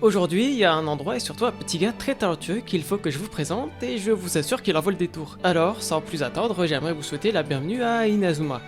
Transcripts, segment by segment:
Aujourd'hui, il y a un endroit et surtout un petit gars très talentueux qu'il faut que je vous présente et je vous assure qu'il en vaut le détour. Alors, sans plus attendre, j'aimerais vous souhaiter la bienvenue à Inazuma.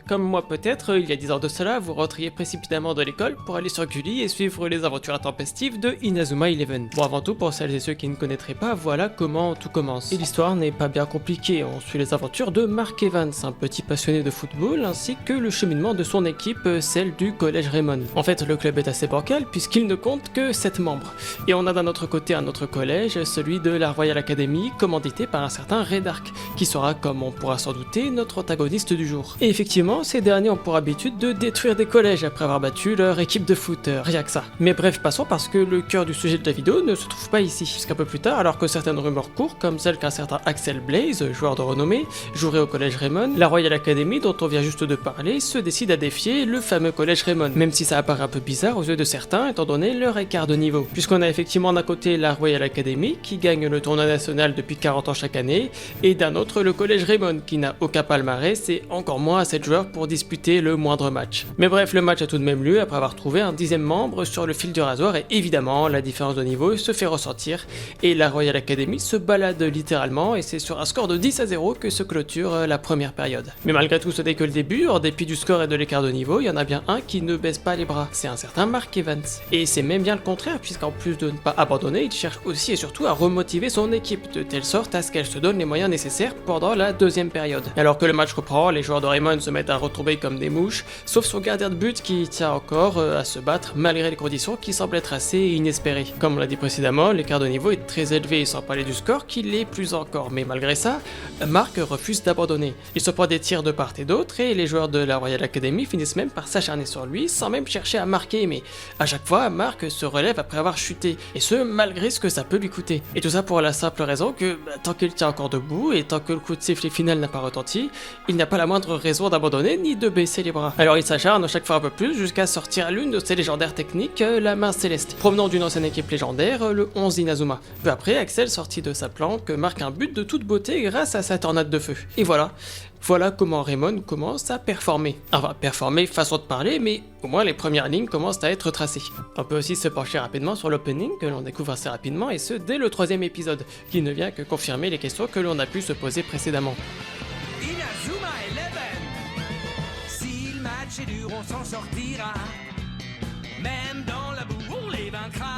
Comme moi peut-être, il y a 10 ans de cela, vous rentriez précipitamment de l'école pour aller sur Gulli et suivre les aventures intempestives de Inazuma Eleven. Bon, avant tout, pour celles et ceux qui ne connaîtraient pas, voilà comment tout commence. Et l'histoire n'est pas bien compliquée, on suit les aventures de Mark Evans, un petit passionné de football, ainsi que le cheminement de son équipe, celle du Collège Raymond. En fait, le club est assez bancal puisqu'il ne compte que 7 membres. Et on a d'un autre côté un autre collège, celui de la Royal Academy, commandité par un certain Red Ark, qui sera, comme on pourra s'en douter, notre antagoniste du jour. Et effectivement, ces derniers ont pour habitude de détruire des collèges après avoir battu leur équipe de foot, rien que ça. Mais bref, passons parce que le cœur du sujet de la vidéo ne se trouve pas ici. Puisqu'un peu plus tard, alors que certaines rumeurs courent, comme celle qu'un certain Axel Blaze, joueur de renommée, jouerait au collège Raymond, la Royal Academy dont on vient juste de parler se décide à défier le fameux collège Raymond, même si ça apparaît un peu bizarre aux yeux de certains étant donné leur écart de niveau. Puisqu'on a effectivement d'un côté la Royal Academy qui gagne le tournoi national depuis 40 ans chaque année, et d'un autre le collège Raymond qui n'a aucun palmarès et encore moins 7 joueurs pour disputer le moindre match. Mais bref, le match a tout de même lieu après avoir trouvé un 10e membre sur le fil du rasoir et évidemment la différence de niveau se fait ressentir et la Royal Academy se balade littéralement et c'est sur un score de 10-0 que se clôture la première période. Mais malgré tout ce n'est que le début, en dépit du score et de l'écart de niveau, il y en a bien un qui ne baisse pas les bras, c'est un certain Mark Evans. Et c'est même bien le contraire puisqu'en plus de ne pas abandonner, il cherche aussi et surtout à remotiver son équipe de telle sorte à ce qu'elle se donne les moyens nécessaires pendant la deuxième période. Alors que le match reprend, les joueurs de Raymond se mettent à retomber comme des mouches, sauf son gardien de but qui tient encore à se battre malgré les conditions qui semblent être assez inespérées. Comme on l'a dit précédemment, l'écart de niveau est très élevé sans parler du score qui l'est plus encore, mais malgré ça, Mark refuse d'abandonner. Il se prend des tirs de part et d'autre et les joueurs de la Royal Academy finissent même par s'acharner sur lui sans même chercher à marquer, mais à chaque fois, Mark se relève après avoir chuté, et ce malgré ce que ça peut lui coûter. Et tout ça pour la simple raison que tant qu'il tient encore debout et tant que le coup de sifflet final n'a pas retenti, il n'a pas la moindre raison d'abandonner ni de baisser les bras. Alors il s'acharne chaque fois un peu plus jusqu'à sortir l'une de ses légendaires techniques, la main céleste, provenant d'une ancienne équipe légendaire, le 11 Inazuma. Peu après, Axel, sorti de sa planque, marque un but de toute beauté grâce à sa tornade de feu. Et voilà comment Raymond commence à performer. Enfin, performer façon de parler, mais au moins les premières lignes commencent à être tracées. On peut aussi se pencher rapidement sur l'opening que l'on découvre assez rapidement et ce dès le 3e épisode, qui ne vient que confirmer les questions que l'on a pu se poser précédemment. Inazuma Eleven. Si le match est dur, on s'en sortira. Même dans la boue, on les vaincra.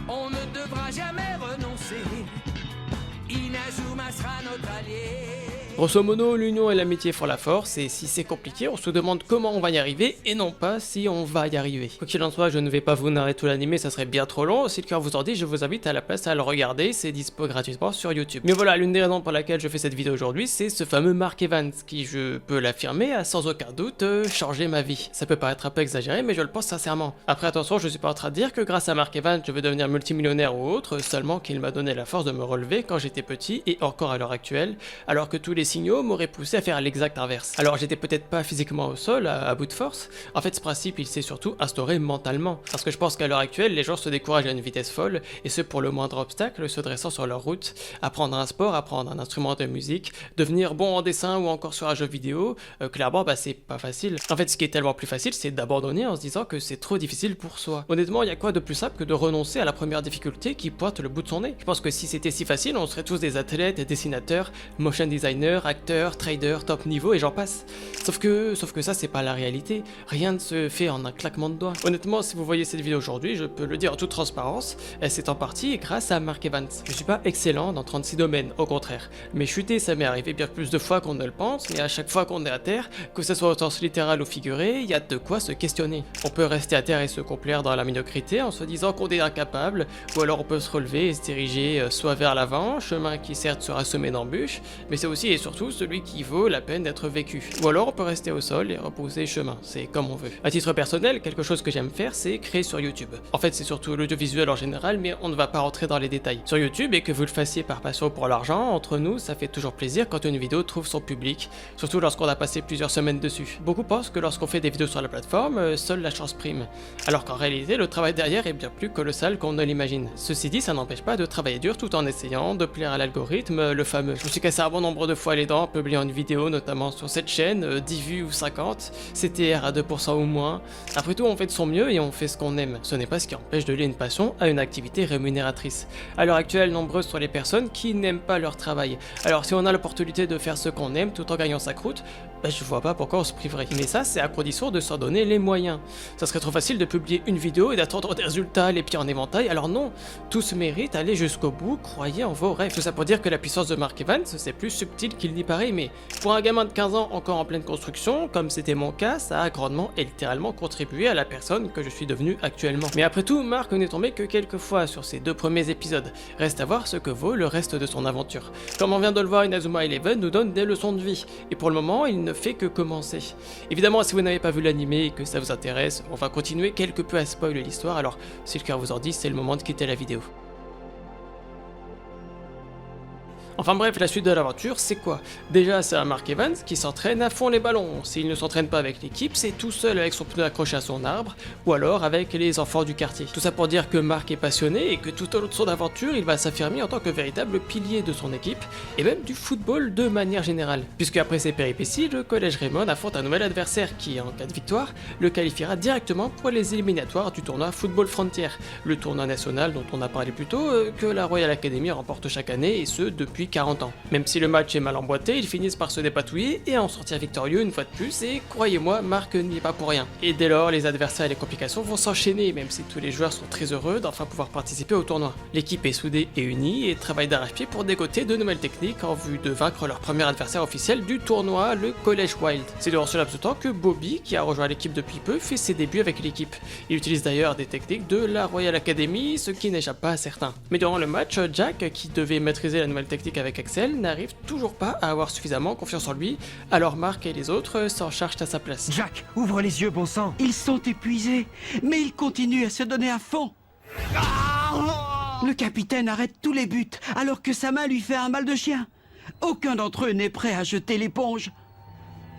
On ne devra jamais renoncer. Inazuma sera notre allié. Grosso modo, l'union et l'amitié font la force, et si c'est compliqué, on se demande comment on va y arriver, et non pas si on va y arriver. Quoi qu'il en soit, je ne vais pas vous narrer tout l'anime, ça serait bien trop long, si le cœur vous en dit, je vous invite à la place à le regarder, c'est dispo gratuitement sur YouTube. Mais voilà, l'une des raisons pour laquelle je fais cette vidéo aujourd'hui, c'est ce fameux Mark Evans, qui, je peux l'affirmer, a sans aucun doute changé ma vie. Ça peut paraître un peu exagéré, mais je le pense sincèrement. Après attention, je suis pas en train de dire que grâce à Mark Evans, je vais devenir multimillionnaire ou autre, seulement qu'il m'a donné la force de me relever quand j'étais petit, et encore à l'heure actuelle, alors que tous les signaux m'auraient poussé à faire l'exact inverse. Alors j'étais peut-être pas physiquement au sol, à bout de force, en fait ce principe il s'est surtout instauré mentalement, parce que je pense qu'à l'heure actuelle les gens se découragent à une vitesse folle, et ce pour le moindre obstacle se dressant sur leur route, apprendre un sport, apprendre un instrument de musique, devenir bon en dessin ou encore sur un jeu vidéo, clairement c'est pas facile. En fait ce qui est tellement plus facile c'est d'abandonner en se disant que c'est trop difficile pour soi. Honnêtement il y a quoi de plus simple que de renoncer à la première difficulté qui pointe le bout de son nez. Je pense que si c'était si facile on serait tous des athlètes, dessinateurs, motion designers, acteurs, traders, top niveau et j'en passe. Sauf que ça c'est pas la réalité, rien ne se fait en un claquement de doigts. Honnêtement si vous voyez cette vidéo aujourd'hui, je peux le dire en toute transparence, c'est en partie grâce à Mark Evans. Je suis pas excellent dans 36 domaines, au contraire, mais chuter ça m'est arrivé bien plus de fois qu'on ne le pense, et à chaque fois qu'on est à terre, que ce soit au sens littéral ou figuré, il y a de quoi se questionner. On peut rester à terre et se complaire dans la médiocrité en se disant qu'on est incapable, ou alors on peut se relever et se diriger soit vers l'avant, chemin qui certes sera semé d'embûches, mais c'est aussi et surtout celui qui vaut la peine d'être vécu. Ou alors on peut rester au sol et reposer chemin, c'est comme on veut. À titre personnel, quelque chose que j'aime faire, c'est créer sur YouTube. En fait, c'est surtout l'audiovisuel en général, mais on ne va pas rentrer dans les détails. Sur YouTube, et que vous le fassiez par passion ou pour l'argent, entre nous, ça fait toujours plaisir quand une vidéo trouve son public, surtout lorsqu'on a passé plusieurs semaines dessus. Beaucoup pensent que lorsqu'on fait des vidéos sur la plateforme, seule la chance prime. Alors qu'en réalité, le travail derrière est bien plus colossal qu'on ne l'imagine. Ceci dit, ça n'empêche pas de travailler dur tout en essayant de plaire à l'algorithme, le fameux. Je me suis cassé un bon nombre de fois fois les dents en publiant une vidéo, notamment sur cette chaîne, 10 vues ou 50, CTR à 2% ou moins. Après tout, on fait de son mieux et on fait ce qu'on aime. Ce n'est pas ce qui empêche de lier une passion à une activité rémunératrice. À l'heure actuelle, nombreuses sont les personnes qui n'aiment pas leur travail. Alors si on a l'opportunité de faire ce qu'on aime tout en gagnant sa croûte, je vois pas pourquoi on se priverait. Mais ça, c'est à condition de s'en donner les moyens. Ça serait trop facile de publier une vidéo et d'attendre des résultats les pieds en éventail, alors non, tout se mérite, allez jusqu'au bout, croyez en vos rêves. Tout ça pour dire que la puissance de Mark Evans, c'est plus subtil qu'il n'y paraît, mais pour un gamin de 15 ans encore en pleine construction, comme c'était mon cas, ça a grandement et littéralement contribué à la personne que je suis devenu actuellement. Mais après tout, Mark n'est tombé que quelques fois sur ces 2 premiers épisodes. Reste à voir ce que vaut le reste de son aventure. Comme on vient de le voir, Inazuma Eleven nous donne des leçons de vie, et pour le moment, il ne fait que commencer. Évidemment, si vous n'avez pas vu l'anime et que ça vous intéresse, on va continuer quelque peu à spoiler l'histoire, alors si le cœur vous en dit, c'est le moment de quitter la vidéo. Enfin bref, la suite de l'aventure, c'est quoi? Déjà, c'est un Mark Evans qui s'entraîne à fond les ballons. S'il ne s'entraîne pas avec l'équipe, c'est tout seul avec son pneu accroché à son arbre, ou alors avec les enfants du quartier. Tout ça pour dire que Mark est passionné et que tout au long de son aventure, il va s'affirmer en tant que véritable pilier de son équipe, et même du football de manière générale. Puisque après ces péripéties, le collège Raymond affronte un nouvel adversaire qui, en cas de victoire, le qualifiera directement pour les éliminatoires du tournoi Football Frontier, le tournoi national dont on a parlé plus tôt, que la Royal Academy remporte chaque année, et ce depuis 40 ans. Même si le match est mal emboîté, ils finissent par se dépatouiller et en sortir victorieux une fois de plus, et croyez-moi, Mark n'y est pas pour rien. Et dès lors, les adversaires et les complications vont s'enchaîner, même si tous les joueurs sont très heureux d'enfin pouvoir participer au tournoi. L'équipe est soudée et unie et travaille d'arrache-pied pour dégoter de nouvelles techniques en vue de vaincre leur premier adversaire officiel du tournoi, le College Wild. C'est durant ce laps de temps que Bobby, qui a rejoint l'équipe depuis peu, fait ses débuts avec l'équipe. Il utilise d'ailleurs des techniques de la Royal Academy, ce qui n'échappe pas à certains. Mais durant le match, Jack, qui devait maîtriser la nouvelle technique avec Axel, n'arrive toujours pas à avoir suffisamment confiance en lui, alors Mark et les autres s'en chargent à sa place. Jack, ouvre les yeux, bon sang. Ils sont épuisés, mais ils continuent à se donner à fond. Le capitaine arrête tous les buts, alors que sa main lui fait un mal de chien. Aucun d'entre eux n'est prêt à jeter l'éponge.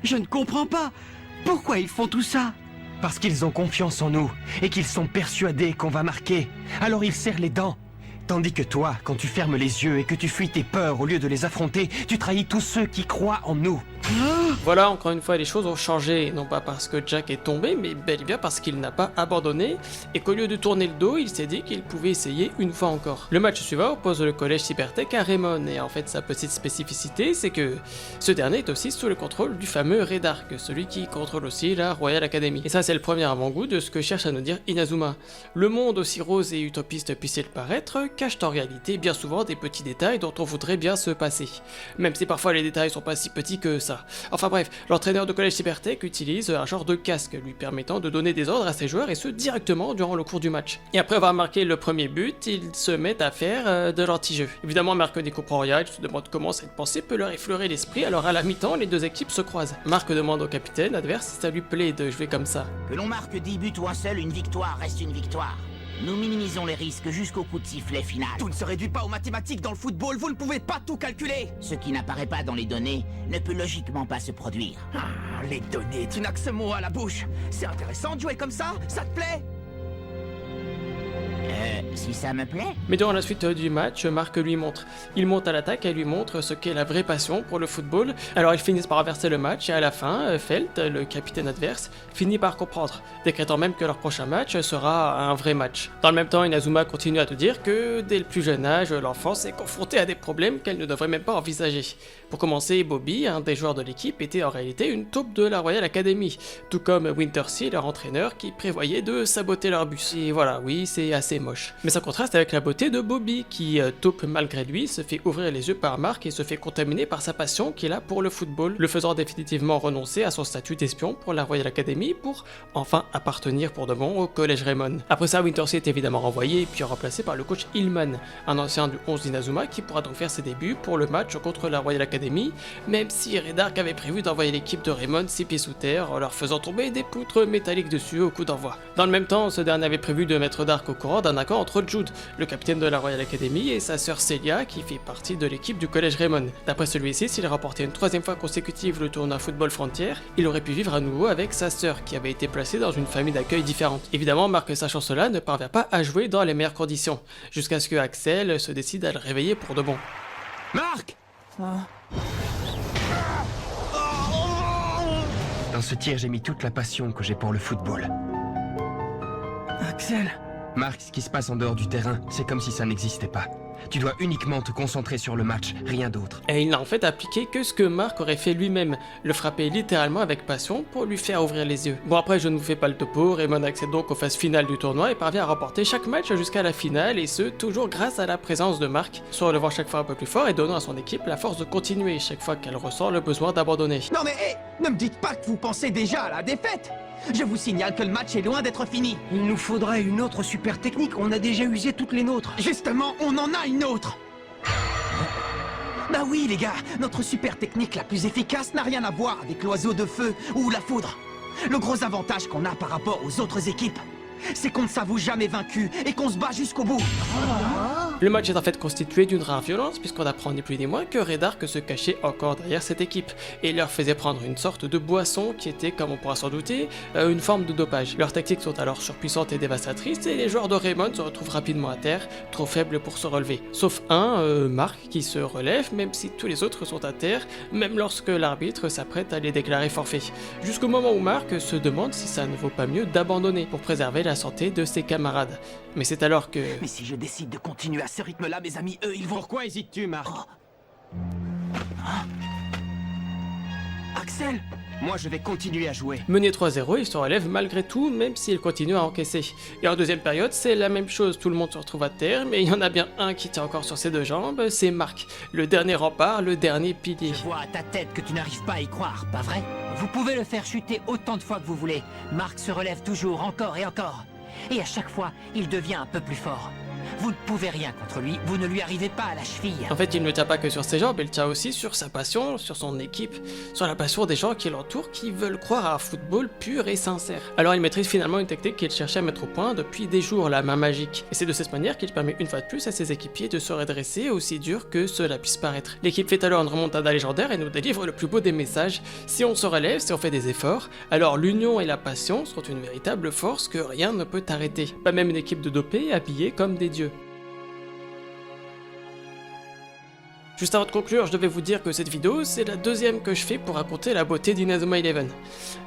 Je ne comprends pas. Pourquoi ils font tout ça? Parce qu'ils ont confiance en nous et qu'ils sont persuadés qu'on va marquer. Alors ils serrent les dents. Tandis que toi, quand tu fermes les yeux et que tu fuis tes peurs au lieu de les affronter, tu trahis tous ceux qui croient en nous. Voilà, encore une fois, les choses ont changé, non pas parce que Jack est tombé, mais bel et bien parce qu'il n'a pas abandonné, et qu'au lieu de tourner le dos, il s'est dit qu'il pouvait essayer une fois encore. Le match suivant oppose le collège Cybertech à Raymond, et en fait sa petite spécificité, c'est que ce dernier est aussi sous le contrôle du fameux Red Arc, celui qui contrôle aussi la Royal Academy. Et ça c'est le premier avant-goût de ce que cherche à nous dire Inazuma. Le monde, aussi rose et utopiste puisse-t-il paraître, cache en réalité bien souvent des petits détails dont on voudrait bien se passer. Même si parfois les détails sont pas si petits que ça. Enfin bref, l'entraîneur de collège Cybertech utilise un genre de casque lui permettant de donner des ordres à ses joueurs et ce directement durant le cours du match. Et après avoir marqué le premier but, ils se mettent à faire de l'anti-jeu. Évidemment, Mark n'y comprend rien, il se demande comment cette pensée peut leur effleurer l'esprit, alors à la mi-temps, les deux équipes se croisent. Mark demande au capitaine adverse si ça lui plaît de jouer comme ça. Que l'on marque 10 buts ou un seul, une victoire reste une victoire. Nous minimisons les risques jusqu'au coup de sifflet final. Tout ne se réduit pas aux mathématiques dans le football, vous ne pouvez pas tout calculer. Ce qui n'apparaît pas dans les données ne peut logiquement pas se produire. Ah, les données, tu n'as que ce mot à la bouche. C'est intéressant de jouer comme ça te plaît? Si ça me plaît. Mais durant la suite du match, Mark lui montre. Il monte à l'attaque et lui montre ce qu'est la vraie passion pour le football. Alors ils finissent par inverser le match et à la fin, Felt, le capitaine adverse, finit par comprendre, décrétant même que leur prochain match sera un vrai match. Dans le même temps, Inazuma continue à te dire que dès le plus jeune âge, l'enfance est confrontée à des problèmes qu'elle ne devrait même pas envisager. Pour commencer, Bobby, un des joueurs de l'équipe, était en réalité une taupe de la Royal Academy, tout comme Wintersea, leur entraîneur, qui prévoyait de saboter leur bus. Et voilà, oui, c'est assez moche. Mais ça contraste avec la beauté de Bobby, qui, taupe malgré lui, se fait ouvrir les yeux par Mark et se fait contaminer par sa passion qu'il a pour le football, le faisant définitivement renoncer à son statut d'espion pour la Royal Academy pour enfin appartenir pour de bon au collège Raymond. Après ça, Wintersea est évidemment renvoyé puis remplacé par le coach Hillman, un ancien du 11 d'Inazuma qui pourra donc faire ses débuts pour le match contre la Royal Academy, même si Red Arc avait prévu d'envoyer l'équipe de Raymond 6 pieds sous terre en leur faisant tomber des poutres métalliques dessus au coup d'envoi. Dans le même temps, ce dernier avait prévu de mettre Dark au courant d'un accord entre Jude, le capitaine de la Royal Academy, et sa sœur Celia, qui fait partie de l'équipe du collège Raymond. D'après celui-ci, s'il remportait une troisième fois consécutive le tournoi Football Frontier, il aurait pu vivre à nouveau avec sa sœur, qui avait été placée dans une famille d'accueil différente. Évidemment, Mark, sachant cela, ne parvient pas à jouer dans les meilleures conditions, jusqu'à ce que Axel se décide à le réveiller pour de bon. Marc! ce tir, j'ai mis toute la passion que j'ai pour le football. Axel. Marc, ce qui se passe en dehors du terrain, c'est comme si ça n'existait pas. Tu dois uniquement te concentrer sur le match, rien d'autre. Et il n'a en fait appliqué que ce que Marc aurait fait lui-même, le frapper littéralement avec passion pour lui faire ouvrir les yeux. Bon après je ne vous fais pas le topo, Raymond accède donc aux phases finales du tournoi et parvient à remporter chaque match jusqu'à la finale et ce, toujours grâce à la présence de Marc, se relevant chaque fois un peu plus fort et donnant à son équipe la force de continuer chaque fois qu'elle ressent le besoin d'abandonner. Non mais hé, ne me dites pas que vous pensez déjà à la défaite. Je vous signale que le match est loin d'être fini. Il nous faudrait une autre super technique, on a déjà usé toutes les nôtres. Justement, on en a une autre. Bah oui les gars, notre super technique la plus efficace n'a rien à voir avec l'oiseau de feu ou la foudre. Le gros avantage qu'on a par rapport aux autres équipes, c'est qu'on ne s'avoue jamais vaincu et qu'on se bat jusqu'au bout. Le match est en fait constitué d'une rare violence puisqu'on apprend ni plus ni moins que Redark se cachait encore derrière cette équipe et leur faisait prendre une sorte de boisson qui était, comme on pourra s'en douter, une forme de dopage. Leurs tactiques sont alors surpuissantes et dévastatrices et les joueurs de Raymond se retrouvent rapidement à terre, trop faibles pour se relever. Sauf Marc, qui se relève même si tous les autres sont à terre, même lorsque l'arbitre s'apprête à les déclarer forfait. Jusqu'au moment où Marc se demande si ça ne vaut pas mieux d'abandonner pour préserver la santé de ses camarades. Mais c'est alors que... Mais si je décide de continuer à ce rythme-là, mes amis, eux, ils vont... Pourquoi hésites-tu, Marc? Axel! Moi, je vais continuer à jouer. Mené 3-0, il se relève malgré tout, même s'il continue à encaisser. Et en deuxième période, c'est la même chose, tout le monde se retrouve à terre, mais il y en a bien un qui tient encore sur ses deux jambes, c'est Marc, le dernier rempart, le dernier pilier. Je vois à ta tête que tu n'arrives pas à y croire, pas vrai? Vous pouvez le faire chuter autant de fois que vous voulez. Marc se relève toujours, encore et encore. Et à chaque fois, il devient un peu plus fort. Vous ne pouvez rien contre lui, vous ne lui arrivez pas à la cheville. En fait, il ne tient pas que sur ses jambes, il tient aussi sur sa passion, sur son équipe, sur la passion des gens qui l'entourent, qui veulent croire à un football pur et sincère. Alors il maîtrise finalement une technique qu'il cherchait à mettre au point depuis des jours, la main magique. Et c'est de cette manière qu'il permet une fois de plus à ses équipiers de se redresser aussi dur que cela puisse paraître. L'équipe fait alors une remontada légendaire et nous délivre le plus beau des messages. Si on se relève, si on fait des efforts, alors l'union et la passion sont une véritable force que rien ne peut arrêter. Pas même une équipe de dopés habillés comme des dieux. Juste avant de conclure, je devais vous dire que cette vidéo, c'est la deuxième que je fais pour raconter la beauté d'Inazuma Eleven.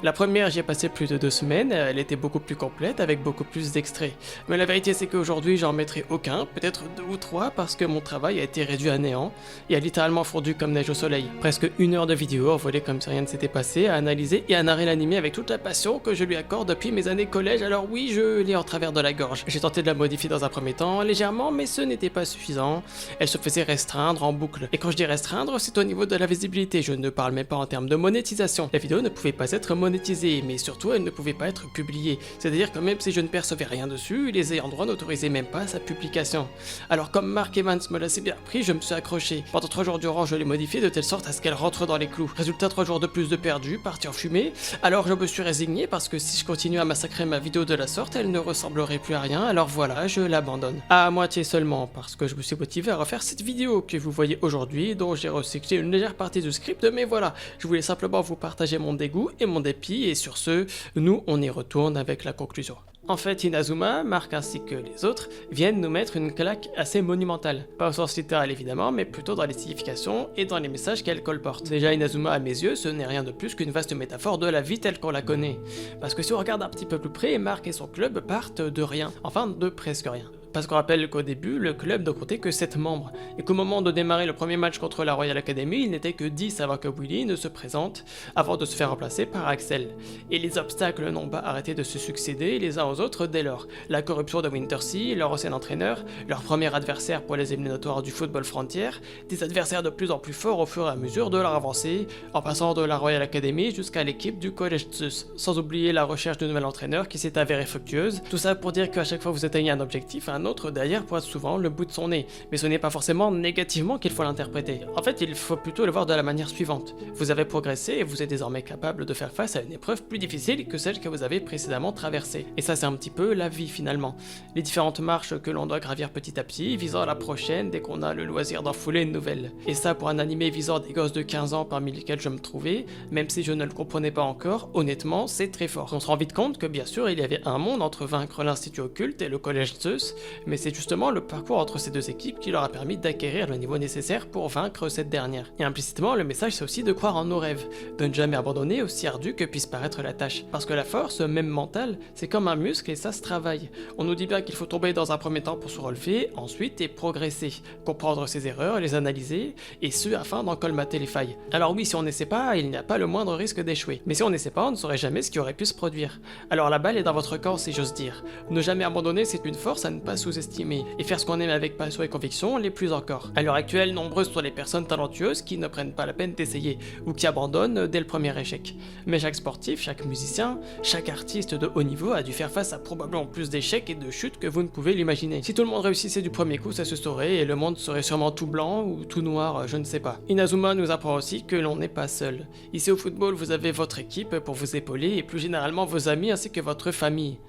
La première, j'y ai passé plus de 2 semaines, elle était beaucoup plus complète, avec beaucoup plus d'extraits. Mais la vérité, c'est qu'aujourd'hui, j'en mettrai aucun, peut-être 2 ou 3, parce que mon travail a été réduit à néant, et a littéralement fondu comme neige au soleil. Presque 1 heure de vidéo, envolée comme si rien ne s'était passé, à analyser et à narrer l'anime avec toute la passion que je lui accorde depuis mes années collège, alors oui, je l'ai en travers de la gorge. J'ai tenté de la modifier dans un premier temps, légèrement, mais ce n'était pas suffisant. Elle se faisait restreindre en boucle. Et quand je dis restreindre, c'est au niveau de la visibilité, je ne parle même pas en termes de monétisation. La vidéo ne pouvait pas être monétisée, mais surtout elle ne pouvait pas être publiée. C'est-à-dire que même si je ne percevais rien dessus, les ayants droit n'autorisaient même pas sa publication. Alors comme Mark Evans me l'a si bien appris, je me suis accroché. Pendant 3 jours durant, je l'ai modifiée de telle sorte à ce qu'elle rentre dans les clous. Résultat, 3 jours de plus de perdu, parti en fumée. Alors je me suis résigné parce que si je continue à massacrer ma vidéo de la sorte, elle ne ressemblerait plus à rien, alors voilà, je l'abandonne. À moitié seulement, parce que je me suis motivé à refaire cette vidéo que vous voyez aujourd'hui, dont j'ai recyclé une légère partie du script, mais voilà, je voulais simplement vous partager mon dégoût et mon dépit, et sur ce, nous on y retourne avec la conclusion. En fait, Inazuma, Marc ainsi que les autres, viennent nous mettre une claque assez monumentale. Pas au sens littéral évidemment, mais plutôt dans les significations et dans les messages qu'elle colporte. Déjà, Inazuma à mes yeux, ce n'est rien de plus qu'une vaste métaphore de la vie telle qu'on la connaît. Parce que si on regarde un petit peu plus près, Marc et son club partent de rien. Enfin, de presque rien. Parce qu'on rappelle qu'au début, le club ne comptait que 7 membres, et qu'au moment de démarrer le premier match contre la Royal Academy, il n'était que 10 avant que Willy ne se présente, avant de se faire remplacer par Axel. Et les obstacles n'ont pas arrêté de se succéder les uns aux autres dès lors. La corruption de Wintersea, leur ancien entraîneur, leur premier adversaire pour les éliminatoires du football frontière, des adversaires de plus en plus forts au fur et à mesure de leur avancée, en passant de la Royal Academy jusqu'à l'équipe du College Zeus, sans oublier la recherche de nouvel entraîneur qui s'est avérée fructueuse. Tout ça pour dire qu'à chaque fois vous atteignez un objectif, un autre derrière pointe souvent le bout de son nez, mais ce n'est pas forcément négativement qu'il faut l'interpréter. En fait, il faut plutôt le voir de la manière suivante. Vous avez progressé et vous êtes désormais capable de faire face à une épreuve plus difficile que celle que vous avez précédemment traversée. Et ça, c'est un petit peu la vie finalement. Les différentes marches que l'on doit gravir petit à petit, visant à la prochaine dès qu'on a le loisir d'en fouler une nouvelle. Et ça, pour un animé visant des gosses de 15 ans parmi lesquels je me trouvais, même si je ne le comprenais pas encore, honnêtement, c'est très fort. On se rend vite compte que bien sûr, il y avait un monde entre vaincre l'Institut Occulte et le Collège Zeus, mais c'est justement le parcours entre ces deux équipes qui leur a permis d'acquérir le niveau nécessaire pour vaincre cette dernière. Et implicitement, le message c'est aussi de croire en nos rêves, de ne jamais abandonner aussi ardu que puisse paraître la tâche. Parce que la force, même mentale, c'est comme un muscle et ça se travaille. On nous dit bien qu'il faut tomber dans un premier temps pour se relever, ensuite et progresser, comprendre ses erreurs, les analyser, et ce afin d'en colmater les failles. Alors oui, si on n'essaie pas, il n'y a pas le moindre risque d'échouer. Mais si on n'essaie pas, on ne saurait jamais ce qui aurait pu se produire. Alors la balle est dans votre camp si j'ose dire. Ne jamais abandonner, c'est une force à ne pas sous-estimer, et faire ce qu'on aime avec passion et conviction, les plus encore. À l'heure actuelle, nombreuses sont les personnes talentueuses qui ne prennent pas la peine d'essayer, ou qui abandonnent dès le premier échec. Mais chaque sportif, chaque musicien, chaque artiste de haut niveau a dû faire face à probablement plus d'échecs et de chutes que vous ne pouvez l'imaginer. Si tout le monde réussissait du premier coup, ça se saurait, et le monde serait sûrement tout blanc ou tout noir, je ne sais pas. Inazuma nous apprend aussi que l'on n'est pas seul. Ici au football, vous avez votre équipe pour vous épauler, et plus généralement vos amis ainsi que votre famille.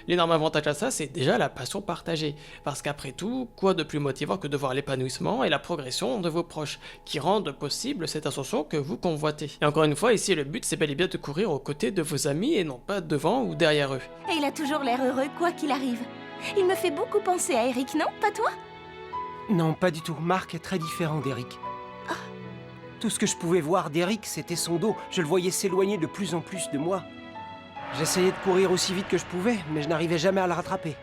L'énorme avantage à ça, c'est déjà la passion partagée. Parce qu'après tout, quoi de plus motivant que de voir l'épanouissement et la progression de vos proches, qui rendent possible cette ascension que vous convoitez. Et encore une fois, ici le but c'est bel et bien de courir aux côtés de vos amis et non pas devant ou derrière eux. Et il a toujours l'air heureux, quoi qu'il arrive. Il me fait beaucoup penser à Eric, non? Pas toi? Non, pas du tout. Marc est très différent d'Eric. Tout ce que je pouvais voir d'Eric, c'était son dos. Je le voyais s'éloigner de plus en plus de moi. J'essayais de courir aussi vite que je pouvais, mais je n'arrivais jamais à le rattraper.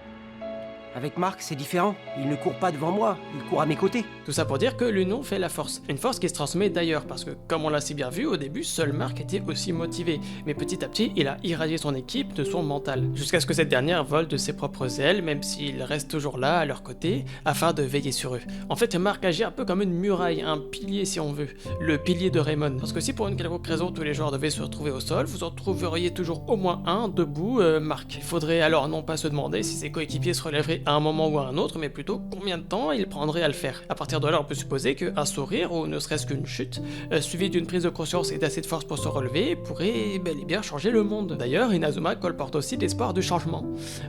Avec Marc, c'est différent. Il ne court pas devant moi, il court à mes côtés. Tout ça pour dire que l'union fait la force. Une force qui se transmet d'ailleurs, parce que comme on l'a si bien vu, au début, seul Marc était aussi motivé. Mais petit à petit, il a irradié son équipe de son mental. Jusqu'à ce que cette dernière vole de ses propres ailes, même s'il reste toujours là, à leur côté, afin de veiller sur eux. En fait, Marc agit un peu comme une muraille, un pilier si on veut. Le pilier de Raymond. Parce que si pour une quelconque raison tous les joueurs devaient se retrouver au sol, vous en trouveriez toujours au moins un debout, Marc. Il faudrait alors non pas se demander si ses coéquipiers se relèveraient à un moment ou à un autre, mais plutôt combien de temps il prendrait à le faire. À partir de là, on peut supposer qu'un sourire, ou ne serait-ce qu'une chute, suivi d'une prise de conscience et d'assez de force pour se relever, pourrait bel et bien changer le monde. D'ailleurs, Inazuma colporte aussi l'espoir du changement.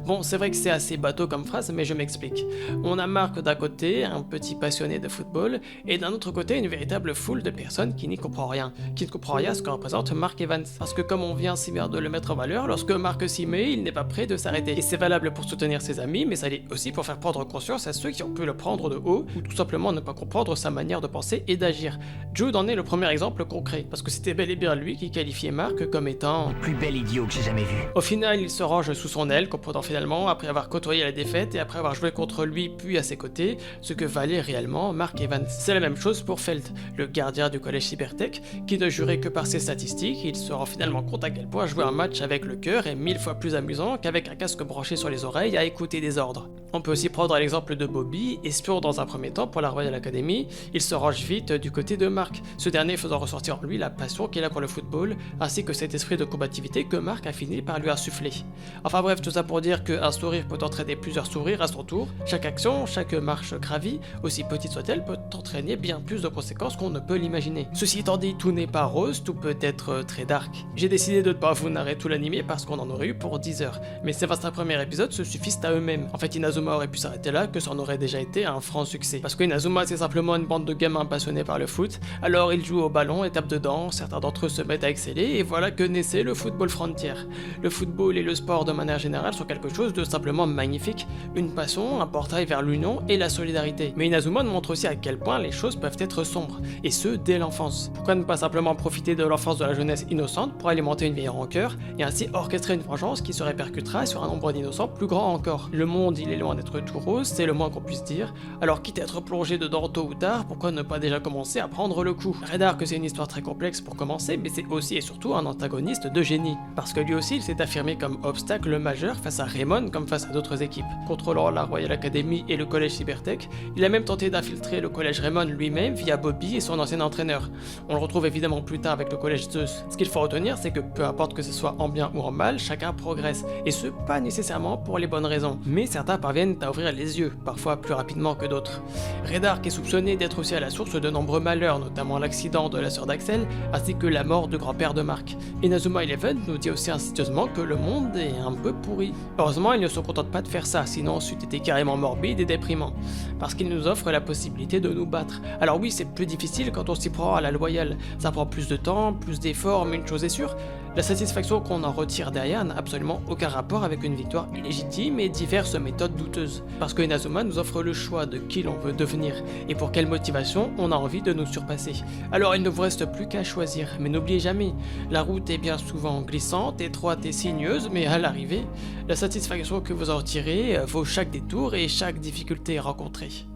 Bon, c'est vrai que c'est assez bateau comme phrase, mais je m'explique. On a Marc d'un côté, un petit passionné de football, et d'un autre côté, une véritable foule de personnes qui n'y comprend rien, qui ne comprend rien à ce que représente Mark Evans. Parce que comme on vient si bien de le mettre en valeur, lorsque Marc s'y met, il n'est pas prêt de s'arrêter. Et c'est valable pour soutenir ses amis, mais ça l'est aussi pour faire prendre conscience à ceux qui ont pu le prendre de haut, ou tout simplement ne pas comprendre sa manière de penser et d'agir. Jude en est le premier exemple concret, parce que c'était bel et bien lui qui qualifiait Marc comme étant Le plus bel idiot que j'ai jamais vu. Au final, il se range sous son aile, comprenant finalement, après avoir côtoyé la défaite et après avoir joué contre lui puis à ses côtés, ce que valait réellement Mark Evans. C'est la même chose pour Felt, le gardien du collège Cybertech, qui ne jurait que par ses statistiques. Il se rend finalement compte à quel point jouer un match avec le cœur est 1000 fois plus amusant qu'avec un casque branché sur les oreilles à écouter des ordres. On peut aussi prendre l'exemple de Bobby, espion dans un premier temps pour la Royal Academy. Il se range vite du côté de Marc, ce dernier faisant ressortir en lui la passion qu'il a pour le football, ainsi que cet esprit de combativité que Marc a fini par lui insuffler. Enfin bref, tout ça pour dire qu'un sourire peut entraîner plusieurs sourires à son tour. Chaque action, chaque marche gravie, aussi petite soit-elle, peut entraîner bien plus de conséquences qu'on ne peut l'imaginer. Ceci étant dit, tout n'est pas rose, tout peut être très dark. J'ai décidé de ne pas vous narrer tout l'anime parce qu'on en aurait eu pour 10 heures, mais ces 25 premiers épisodes se suffisent à eux-mêmes. En fait, Inazuma aurait pu s'arrêter là, que ça en aurait déjà été un franc succès. Parce que Inazuma c'est simplement une bande de gamins passionnés par le foot, alors ils jouent au ballon et tapent dedans, certains d'entre eux se mettent à exceller, et voilà que naissait le football frontier. Le football et le sport de manière générale sont quelque chose de simplement magnifique, une passion, un portail vers l'union et la solidarité. Mais Inazuma nous montre aussi à quel point les choses peuvent être sombres, et ce dès l'enfance. Pourquoi ne pas simplement profiter de l'enfance de la jeunesse innocente pour alimenter une vieille rancœur, et ainsi orchestrer une vengeance qui se répercutera sur un nombre d'innocents plus grand encore. Le monde il est loin d'être tout rose, c'est le moins qu'on puisse dire, alors quitte à être plongé dedans tôt ou tard, pourquoi ne pas déjà commencer à prendre le coup? Redar que c'est une histoire très complexe pour commencer, mais c'est aussi et surtout un antagoniste de génie, parce que lui aussi il s'est affirmé comme obstacle majeur face à Raymond comme face à d'autres équipes. Contrôlant la Royal Academy et le collège Cybertech, il a même tenté d'infiltrer le collège Raymond lui-même via Bobby et son ancien entraîneur. On le retrouve évidemment plus tard avec le collège Zeus. Ce qu'il faut retenir, c'est que peu importe que ce soit en bien ou en mal, chacun progresse, et ce pas nécessairement pour les bonnes raisons, mais certains parviennent à ouvrir les yeux, parfois plus rapidement que d'autres. Redark est soupçonné d'être aussi à la source de nombreux malheurs, notamment l'accident de la sœur d'Axel, ainsi que la mort du grand-père de Marc. Inazuma Eleven nous dit aussi insidieusement que le monde est un peu pourri. Heureusement, il ne se contente pas de faire ça, sinon c'eût été carrément morbide et déprimant, parce qu'il nous offre la possibilité de nous battre. Alors oui, c'est plus difficile quand on s'y prend à la loyale, ça prend plus de temps, plus d'efforts, mais une chose est sûre, La satisfaction qu'on en retire derrière n'a absolument aucun rapport avec une victoire illégitime et diverses méthodes douteuses, parce que Inazuma nous offre le choix de qui l'on veut devenir, et pour quelle motivation on a envie de nous surpasser. Alors il ne vous reste plus qu'à choisir, mais n'oubliez jamais, la route est bien souvent glissante, étroite et sinueuse, mais à l'arrivée, la satisfaction que vous en retirez vaut chaque détour et chaque difficulté rencontrée.